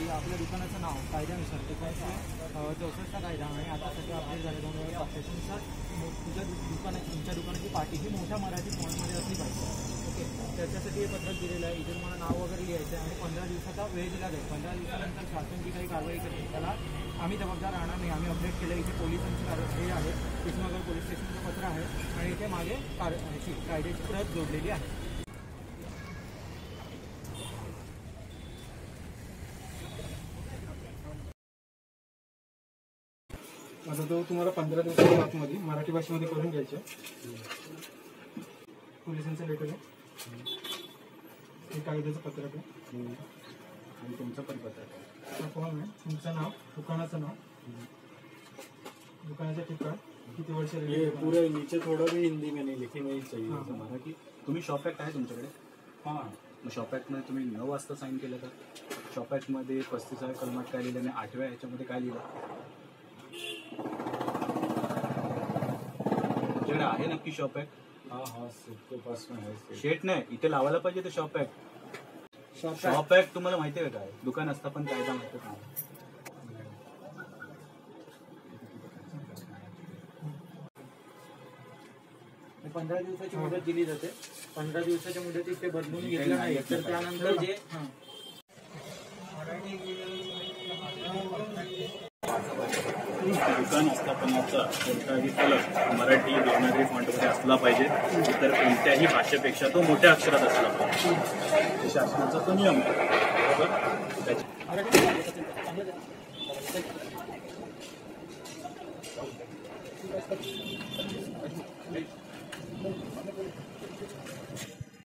की आपल्या दुकानाचं नाव कायद्यानुसार 1964 कायदा आणि आता सध्या अपडेट झाले 2065नुसार तुमच्या दुकानाची पाटी ही मोठ्या मराठी फॉन्टमध्ये असली पाहिजे. ओके, त्याच्यासाठी हे पत्रक दिलेलं आहे. इथे तुम्हाला नाव वगैरे लिहायचं आहे आणि 15 दिवसाचा वेळ दिला जाईल. 15 दिवसानंतर शासन जी काही कारवाई करेल त्याला आम्ही जबाबदार राहणार नाही. आम्ही अपडेट केलं. इथे पोलिसांची हे आहे, कृष्णनगर पोलीस स्टेशनचं पत्र आहे आणि इथे मागे कायद्याची प्रत जोडलेली आहे. आता तो तुम्हाला 15 दिवसाच्या आतमध्ये मराठी भाषेमध्ये करून घ्यायचे. पोलिसांचं लेटर आहे, हे कायद्याचं पत्रक आहे आणि तुमचं पण पत्रक आहे. फॉर्म आहे, तुमचं नाव, दुकानाचं नाव, दुकानाचं ठिकाण, किती वर्ष. ये पूरे नीचे थोड़ा भी हिंदी में नहीं लिखे नहीं चाहिए हमारा की तुम्ही शॉप ॲक्ट आहे तुमच्याकडे. हां, मग शॉप ॲक्टमध्ये तुम्ही 9 वाजता साईन केलं तर शॉप ॲक्टमध्ये 35व्या कलमात काय लिहिलं आणि 8व्या ह्याच्यामध्ये काय लिहिलं तुमच्याकडे आहे नक्की शॉप ॲक्ट. हाँ सबके पास में है. शेट नाही, इथे लावायला पाहिजे ते शॉप ॲक्ट. शॉप ॲक्ट तुम्हाला माहिती आहे काय, दुकान असतं पण कायदा माहिती नाही. 15 दिवसाची मुदत दिली जाते. 15 दिवसाच्या मुदतीत ते बदलून घेतलं नाही तर त्यानंतर जे दुकान स्थापनाचा कोणताही फलक मराठी देवनागरी फॉन्टमध्ये असला पाहिजे. इतर कोणत्याही भाषेपेक्षा तो मोठ्या अक्षरात असला पाहिजे. शासनाचा तो नियम आहे. बरोबर.